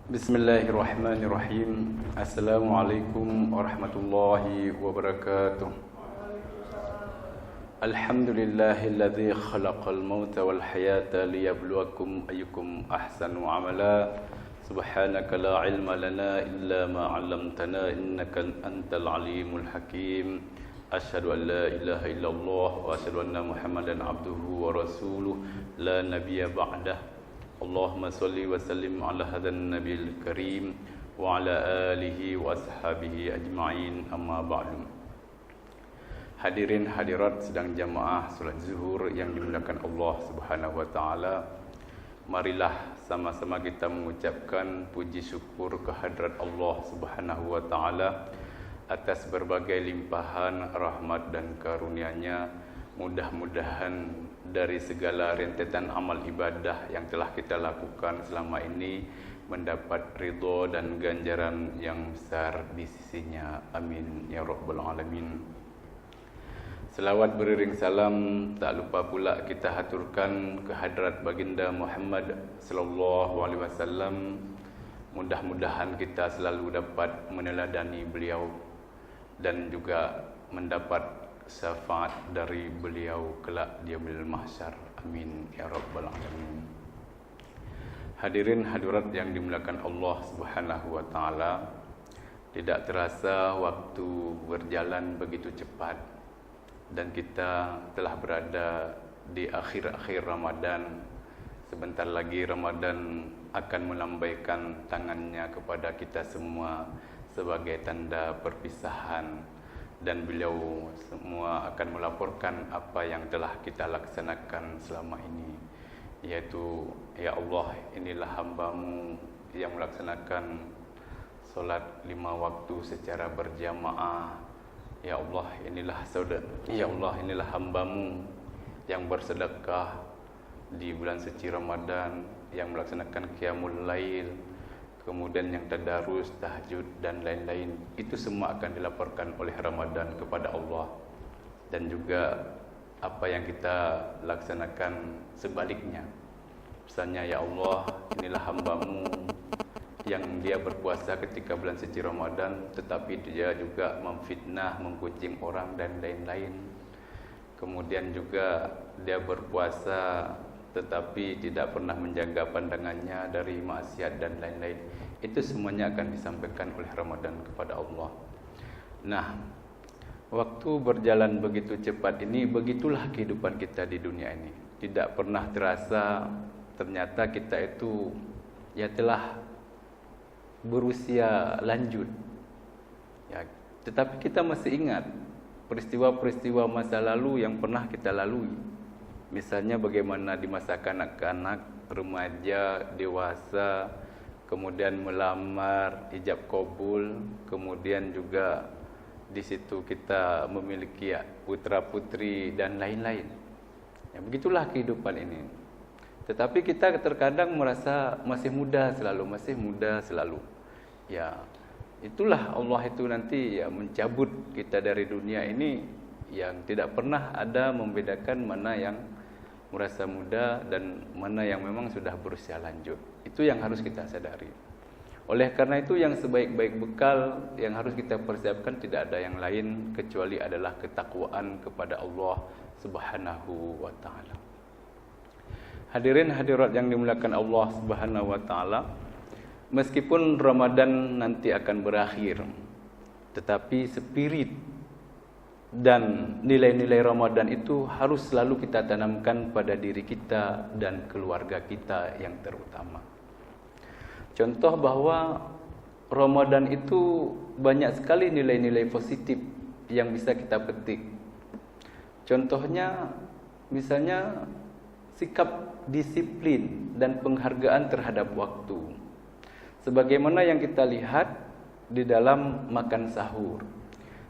Bismillahirrahmanirrahim. Assalamualaikum warahmatullahi wabarakatuh. Alhamdulillahilladzi khalaqal mauta wal hayata liyabluwakum ayyukum ahsanu amala. Subhanaka la ilma lana illa ma 'allamtana innaka antal alimul hakim. Asyhadu an la ilaha illallah wa asyhadu anna Muhammadan abduhu wa rasuluh la nabiyya ba'dah. Allahumma salli wa sallim ala hadan nabiyil karim wa ala alihi wa ashabihi ajma'in, amma ba'du. Hadirin hadirat sedang jamaah salat zuhur yang dimuliakan Allah Subhanahu wa taala. Marilah sama-sama kita mengucapkan puji syukur kehadrat Allah Subhanahu wa taala atas berbagai limpahan rahmat dan karunia-Nya. Mudah-mudahan dari segala rentetan amal ibadah yang telah kita lakukan selama ini mendapat ridha dan ganjaran yang besar di sisinya. Amin ya rabbal alamin. Selawat beriring salam tak lupa pula kita haturkan kehadrat baginda Muhammad sallallahu alaihi wasallam. Mudah-mudahan kita selalu dapat meneladani beliau dan juga mendapat syafaat dari beliau kelak di yaumil mahsyar. Amin ya rabbal alamin. Hadirin hadirat yang dimuliakan Allah Subhanahu wa taala, tidak terasa waktu berjalan begitu cepat dan kita telah berada di akhir-akhir Ramadan. Sebentar lagi Ramadan akan melambaikan tangannya kepada kita semua sebagai tanda perpisahan. Dan beliau semua akan melaporkan apa yang telah kita laksanakan selama ini, yaitu, ya Allah, inilah hamba-Mu yang melaksanakan solat 5 waktu secara berjamaah. Ya Allah, inilah hamba-Mu yang bersedekah di bulan suci Ramadan, yang melaksanakan qiyamul lail, kemudian yang tadarus, tahajud dan lain-lain. Itu semua akan dilaporkan oleh Ramadan kepada Allah. Dan juga apa yang kita laksanakan sebaliknya. Misalnya, ya Allah, inilah hamba-Mu yang dia berpuasa ketika bulan suci Ramadan, tetapi dia juga memfitnah, mengkucing orang dan lain-lain. Kemudian juga dia berpuasa tetapi tidak pernah menjaga pandangannya dari maksiat dan lain-lain. Itu semuanya akan disampaikan oleh Ramadan kepada Allah. Nah, waktu berjalan begitu cepat ini, begitulah kehidupan kita di dunia ini. Tidak pernah terasa ternyata kita itu ya telah berusia lanjut. Ya, tetapi kita masih ingat peristiwa-peristiwa masa lalu yang pernah kita lalui. Misalnya bagaimana di masa kanak-kanak, remaja, dewasa, kemudian melamar, ijab kabul, kemudian juga di situ kita memiliki putra-putri dan lain-lain. Ya, begitulah kehidupan ini. Tetapi kita terkadang merasa masih muda selalu. Ya, itulah Allah itu nanti ya mencabut kita dari dunia ini yang tidak pernah ada membedakan mana yang merasa muda dan mana yang memang sudah berusia lanjut. Itu yang harus kita sadari. Oleh karena itu yang sebaik-baik bekal yang harus kita persiapkan tidak ada yang lain kecuali adalah ketakwaan kepada Allah Subhanahu wa taala. Hadirin hadirat yang dimuliakan Allah Subhanahu wa taala, meskipun Ramadan nanti akan berakhir, tetapi spirit dan nilai-nilai Ramadan itu harus selalu kita tanamkan pada diri kita dan keluarga kita yang terutama. Contoh bahwa Ramadan itu banyak sekali nilai-nilai positif yang bisa kita petik. Contohnya misalnya sikap disiplin dan penghargaan terhadap waktu. Sebagaimana yang kita lihat di dalam makan sahur.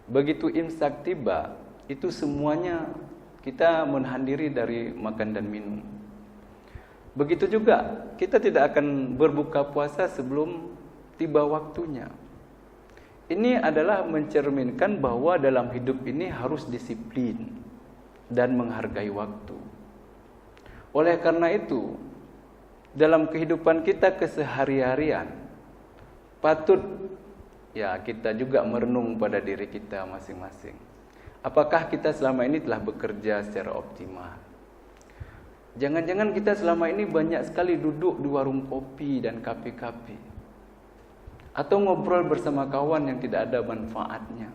Begitu imsak tiba, itu semuanya kita menahan diri dari makan dan minum. Begitu juga kita tidak akan berbuka puasa sebelum tiba waktunya. Ini adalah mencerminkan bahwa dalam hidup ini harus disiplin dan menghargai waktu. Oleh karena itu, dalam kehidupan kita kesehari-harian, patut ya kita juga merenung pada diri kita masing-masing. Apakah kita selama ini telah bekerja secara optimal? Jangan-jangan kita selama ini banyak sekali duduk di warung kopi dan kafe-kafe, atau ngobrol bersama kawan yang tidak ada manfaatnya.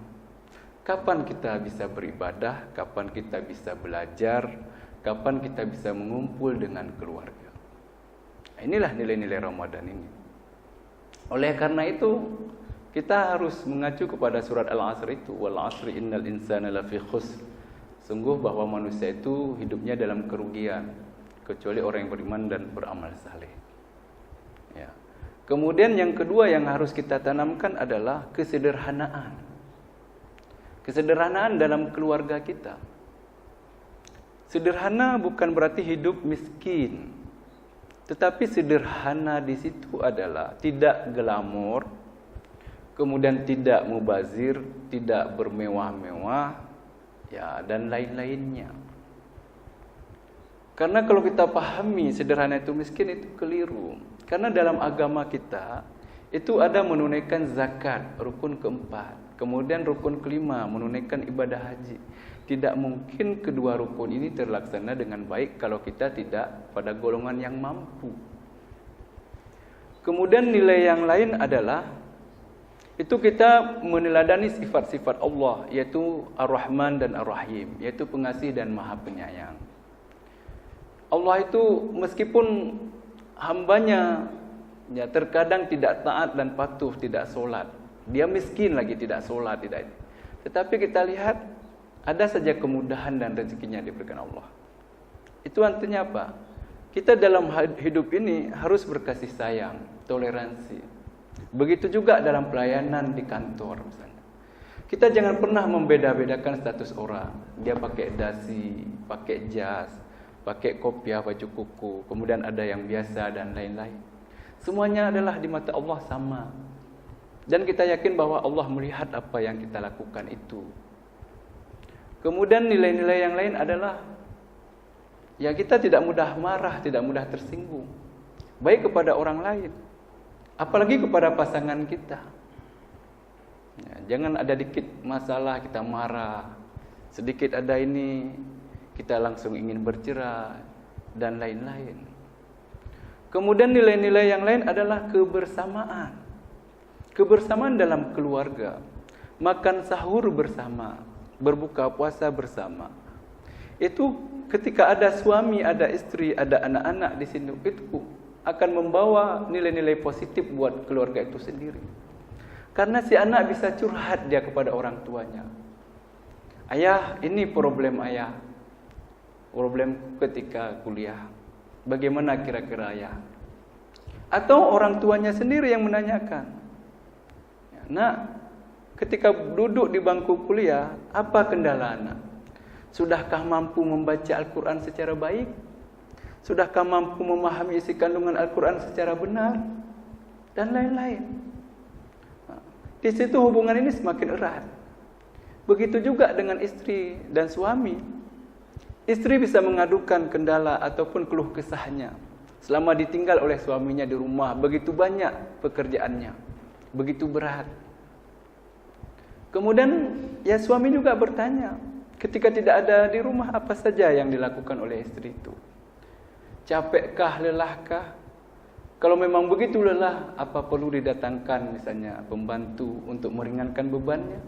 Kapan kita bisa beribadah? Kapan kita bisa belajar? Kapan kita bisa mengumpul dengan keluarga? Inilah nilai-nilai Ramadan ini. Oleh karena itu, kita harus mengacu kepada surat Al-Asr itu, wal 'asri innal insana lafi khusr. Sungguh bahwa manusia itu hidupnya dalam kerugian, kecuali orang yang beriman dan beramal saleh. Ya. Kemudian yang kedua yang harus kita tanamkan adalah kesederhanaan. Kesederhanaan dalam keluarga kita. Sederhana bukan berarti hidup miskin. Tetapi sederhana di situ adalah tidak glamor, kemudian tidak mubazir, tidak bermewah-mewah, ya, dan lain-lainnya. Karena kalau kita pahami sederhana itu miskin, itu keliru. Karena dalam agama kita itu ada menunaikan zakat, rukun keempat. Kemudian rukun kelima, menunaikan ibadah haji. Tidak mungkin kedua rukun ini terlaksana dengan baik kalau kita tidak pada golongan yang mampu. Kemudian nilai yang lain adalah itu kita meneladani sifat-sifat Allah, yaitu Ar-Rahman dan Ar-Rahim, yaitu pengasih dan Maha Penyayang. Allah itu meskipun hambanya ya terkadang tidak taat dan patuh, tidak solat, dia miskin lagi tidak solat, tidak. Tetapi kita lihat ada saja kemudahan dan rezekinya diberikan Allah. Itu artinya apa? Kita dalam hidup ini harus berkasih sayang, toleransi. Begitu juga dalam pelayanan di kantor misalnya. Kita jangan pernah membeda-bedakan status orang. Dia pakai dasi, pakai jas, pakai kopiah, baju kuku, kemudian ada yang biasa dan lain-lain. Semuanya adalah di mata Allah sama. Dan kita yakin bahwa Allah melihat apa yang kita lakukan itu. Kemudian nilai-nilai yang lain adalah ya kita tidak mudah marah, tidak mudah tersinggung, baik kepada orang lain, apalagi kepada pasangan kita. Ya, jangan ada dikit masalah kita marah, sedikit ada ini kita langsung ingin bercerai dan lain-lain. Kemudian nilai-nilai yang lain adalah kebersamaan. Kebersamaan dalam keluarga, makan sahur bersama, berbuka puasa bersama. Itu ketika ada suami, ada istri, ada anak-anak di sini, itu akan membawa nilai-nilai positif buat keluarga itu sendiri. Karena si anak bisa curhat dia kepada orang tuanya. Ayah, ini problem ayah. Problem ketika kuliah. Bagaimana kira-kira ayah? Atau orang tuanya sendiri yang menanyakan. Nak, ketika duduk di bangku kuliah, apa kendala anak? Sudahkah mampu membaca Al-Quran secara baik? Sudahkah mampu memahami isi kandungan Al-Quran secara benar? Dan lain-lain. Di situ hubungan ini semakin erat. Begitu juga dengan istri dan suami. Istri bisa mengadukan kendala ataupun keluh kesahnya selama ditinggal oleh suaminya di rumah. Begitu banyak pekerjaannya, begitu berat. Kemudian ya suami juga bertanya, ketika tidak ada di rumah apa saja yang dilakukan oleh istri itu? Capekkah, lelahkah? Kalau memang begitu lelah, apa perlu didatangkan misalnya pembantu untuk meringankan bebannya?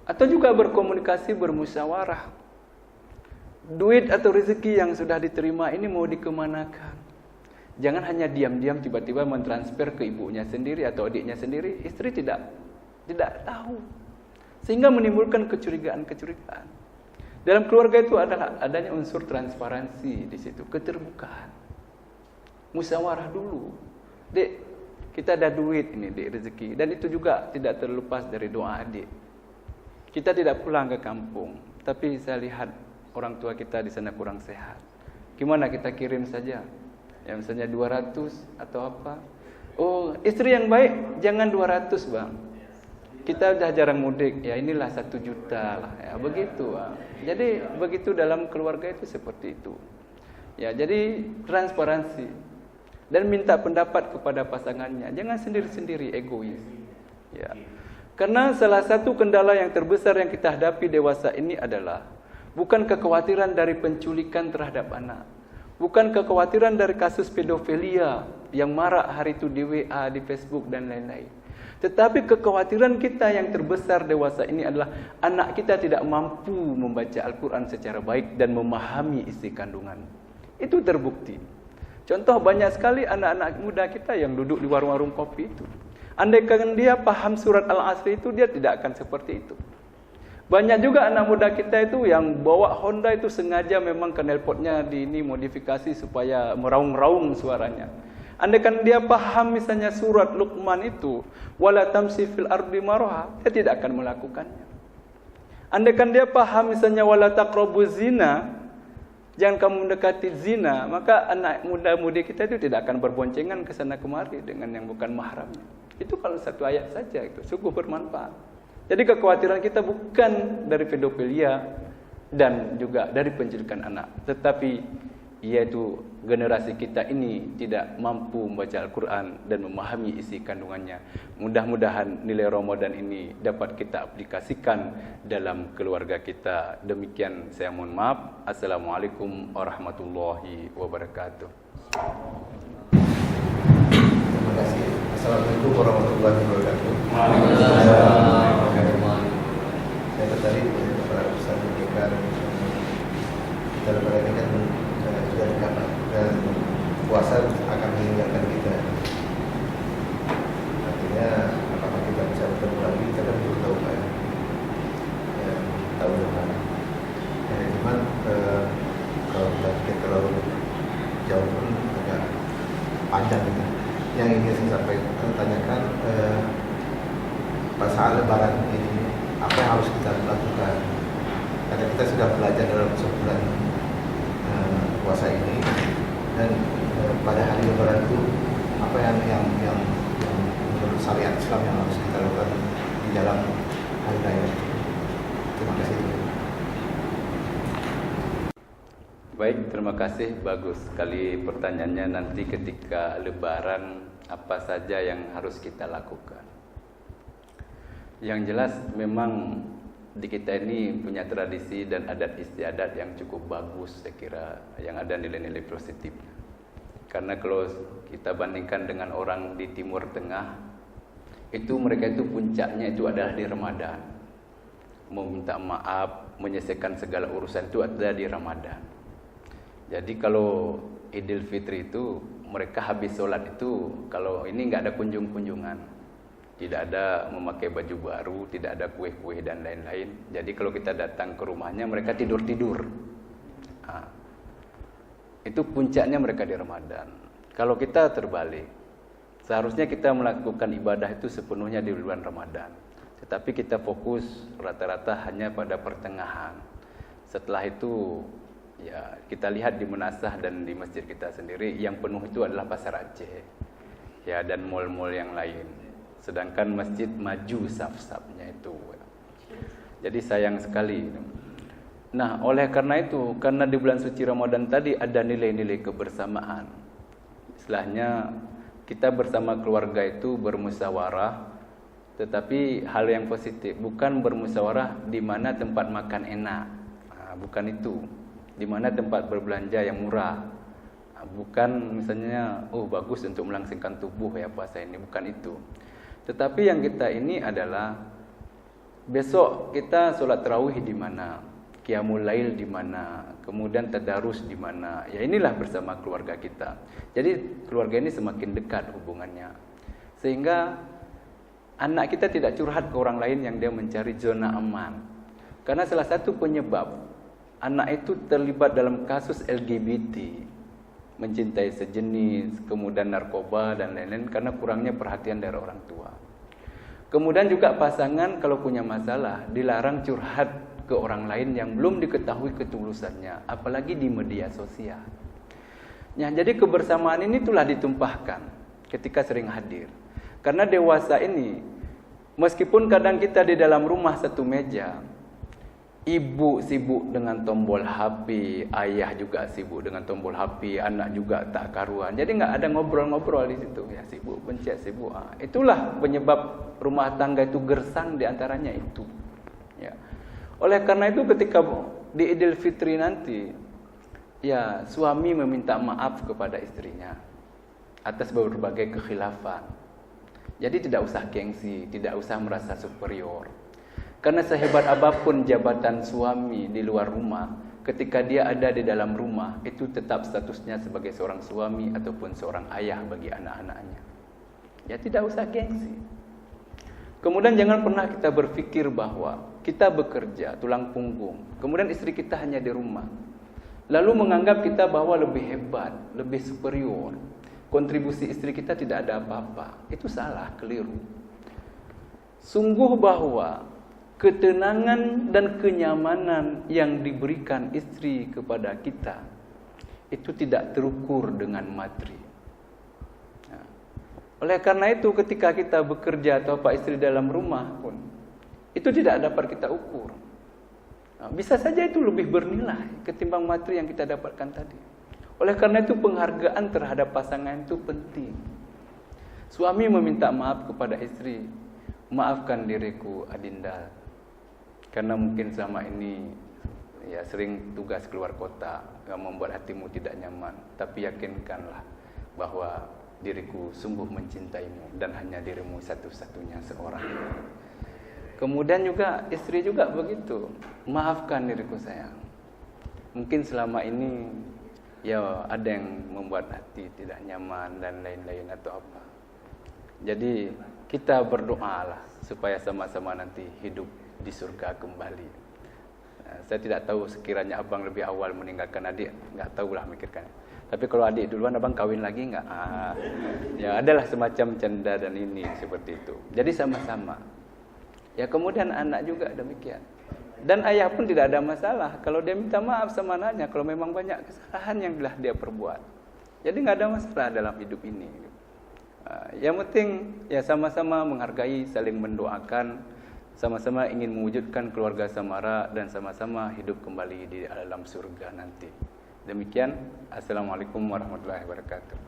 Atau juga berkomunikasi, bermusyawarah. Duit atau rezeki yang sudah diterima ini mau dikemanakan? Jangan hanya diam-diam tiba-tiba mentransfer ke ibunya sendiri atau adiknya sendiri. Istri tidak tahu, sehingga menimbulkan kecurigaan. Dalam keluarga itu adalah adanya unsur transparansi di situ, keterbukaan, musyawarah dulu. Dek, kita ada duit ini, dek, rezeki, dan itu juga tidak terlepas dari doa adik. Kita tidak pulang ke kampung, tapi saya lihat orang tua kita di sana kurang sehat. Gimana kita kirim saja? Ya misalnya 200 atau apa? Oh, istri yang baik jangan 200, Bang. Kita sudah jarang mudik, ya inilah 1 juta lah, ya begitu. Jadi begitu dalam keluarga itu seperti itu. Ya, jadi transparansi. dan minta pendapat kepada pasangannya. Jangan sendiri-sendiri egois. Ya. Karena salah satu kendala yang terbesar yang kita hadapi dewasa ini adalah bukan kekhawatiran dari penculikan terhadap anak, bukan kekhawatiran dari kasus pedofilia yang marak hari itu di WA, di Facebook dan lain-lain. Tetapi kekhawatiran kita yang terbesar dewasa ini adalah anak kita tidak mampu membaca Al-Quran secara baik dan memahami isi kandungan. Itu terbukti. Contoh banyak sekali anak-anak muda kita yang duduk di warung-warung kopi itu. Andaikan dia paham surat Al-Asr itu, dia tidak akan seperti itu. Banyak juga anak muda kita itu yang bawa Honda itu sengaja memang knalpotnya modifikasi supaya meraung-raung suaranya. Andaikan dia paham misalnya surat Luqman itu, wala tamsi fil ardi marha, dia tidak akan melakukannya. Andaikan dia paham misalnya wala taqrabuz zina, jangan kamu mendekati zina, maka anak muda-mudi kita itu tidak akan berboncengan ke sana kemari dengan yang bukan mahramnya. Itu kalau satu ayat saja itu sungguh bermanfaat. Jadi kekhawatiran kita bukan dari pedofilia dan juga dari penculikan anak, tetapi yaitu generasi kita ini tidak mampu membaca Al-Quran dan memahami isi kandungannya. Mudah-mudahan nilai Ramadan ini dapat kita aplikasikan dalam keluarga kita. Demikian saya mohon maaf. Assalamualaikum warahmatullahi wabarakatuh. Terima kasih. Assalamualaikum warahmatullahi wabarakatuh. Saya tertarik kepada pesan mereka kita lebaran ini kan sudah dekat dan puasa akan meninggalkan kita. Artinya apakah kita bisa bertemu lagi, kita kan belum tahu kan tahun depan. Cuman kalau kita pikir terlalu jauh pun agak panjang gitu. Yang ingin saya sampaikan, tanyakan pada saat lebaran ini apa yang harus kita lakukan? Karena kita sudah belajar dalam sebulan puasa ini, dan pada hari lebaran itu apa yang menurut syariat Islam yang harus kita lakukan di dalam hari raya. Terima kasih. Baik, terima kasih. Bagus sekali pertanyaannya. Nanti ketika lebaran apa saja yang harus kita lakukan? Yang jelas memang di kita ini punya tradisi dan adat istiadat yang cukup bagus, saya kira, yang ada nilai-nilai positif. Karena kalau kita bandingkan dengan orang di Timur Tengah, itu mereka itu puncaknya itu adalah di Ramadan. Meminta maaf, menyelesaikan segala urusan itu ada di Ramadan. Jadi kalau Idul Fitri itu mereka habis sholat itu, kalau ini nggak ada kunjung-kunjungan. Tidak ada memakai baju baru, tidak ada kue-kue dan lain-lain. Jadi kalau kita datang ke rumahnya, mereka tidur-tidur. Nah, itu puncaknya mereka di Ramadan. Kalau kita terbalik, seharusnya kita melakukan ibadah itu sepenuhnya di bulan Ramadan. Tetapi kita fokus rata-rata hanya pada pertengahan. Setelah itu, ya kita lihat di Menasah dan di masjid kita sendiri, yang penuh itu adalah Pasar Aceh, ya, dan mal-mal yang lain. Sedangkan masjid maju saf-safnya itu. Jadi sayang sekali. Nah, oleh karena itu, karena di bulan suci Ramadan tadi ada nilai-nilai kebersamaan. Istilahnya kita bersama keluarga itu bermusyawarah, tetapi hal yang positif, bukan bermusyawarah di mana tempat makan enak. Nah, bukan itu. Di mana tempat berbelanja yang murah. Nah, bukan misalnya bagus untuk melangsingkan tubuh ya puasa ini, bukan itu. Tetapi yang kita ini adalah besok kita sholat tarawih di mana, qiyamul lail di mana, kemudian tadarus di mana. Ya inilah bersama keluarga kita. Jadi keluarga ini semakin dekat hubungannya. Sehingga anak kita tidak curhat ke orang lain yang dia mencari zona aman. Karena salah satu penyebab anak itu terlibat dalam kasus LGBT, mencintai sejenis, kemudian narkoba dan lain-lain karena kurangnya perhatian dari orang tua. Kemudian juga pasangan kalau punya masalah dilarang curhat ke orang lain yang belum diketahui ketulusannya, apalagi di media sosial. Ya, jadi kebersamaan ini telah ditumpahkan ketika sering hadir. Karena dewasa ini, meskipun kadang kita di dalam rumah satu meja, Ibu sibuk dengan tombol HP, ayah juga sibuk dengan tombol HP, anak juga tak karuan. Jadi nggak ada ngobrol-ngobrol di situ. Ya sibuk pencet, sibuk. Itulah penyebab rumah tangga itu gersang, di antaranya itu. Ya. Oleh karena itu ketika di Idul Fitri nanti, ya suami meminta maaf kepada istrinya atas berbagai kekhilafan. Jadi tidak usah gengsi, tidak usah merasa superior. Karena sehebat apapun jabatan suami di luar rumah, ketika dia ada di dalam rumah, itu tetap statusnya sebagai seorang suami ataupun seorang ayah bagi anak-anaknya. Ya tidak usah gengsi. Kemudian jangan pernah kita berpikir bahwa kita bekerja, tulang punggung, kemudian istri kita hanya di rumah. Lalu menganggap kita bahwa lebih hebat, lebih superior. Kontribusi istri kita tidak ada apa-apa. Itu salah, keliru. Sungguh bahwa ketenangan dan kenyamanan yang diberikan istri kepada kita itu tidak terukur dengan materi. Nah, oleh karena itu ketika kita bekerja atau apa istri dalam rumah pun itu tidak dapat kita ukur. Nah, bisa saja itu lebih bernilai ketimbang materi yang kita dapatkan tadi. Oleh karena itu penghargaan terhadap pasangan itu penting. Suami meminta maaf kepada istri, maafkan diriku Adinda, karena mungkin selama ini ya sering tugas keluar kota yang membuat hatimu tidak nyaman. Tapi yakinkanlah bahwa diriku sungguh mencintaimu dan hanya dirimu satu-satunya seorang. Kemudian juga istri juga begitu, maafkan diriku sayang. Mungkin selama ini ya ada yang membuat hati tidak nyaman dan lain-lain atau apa. Jadi kita berdoalah supaya sama-sama nanti hidup di surga kembali. Saya tidak tahu sekiranya abang lebih awal meninggalkan adik, nggak tahulah mikirkan. Tapi kalau adik duluan abang kawin lagi nggak? Ya adalah semacam canda dan ini seperti itu. Jadi sama-sama. Ya kemudian anak juga demikian. Dan ayah pun tidak ada masalah kalau dia minta maaf sama anaknya kalau memang banyak kesalahan yang telah dia perbuat. Jadi nggak ada masalah dalam hidup ini. Yang penting ya sama-sama menghargai, saling mendoakan. Sama-sama ingin mewujudkan keluarga samara dan sama-sama hidup kembali di alam surga nanti. Demikian, Assalamualaikum warahmatullahi wabarakatuh.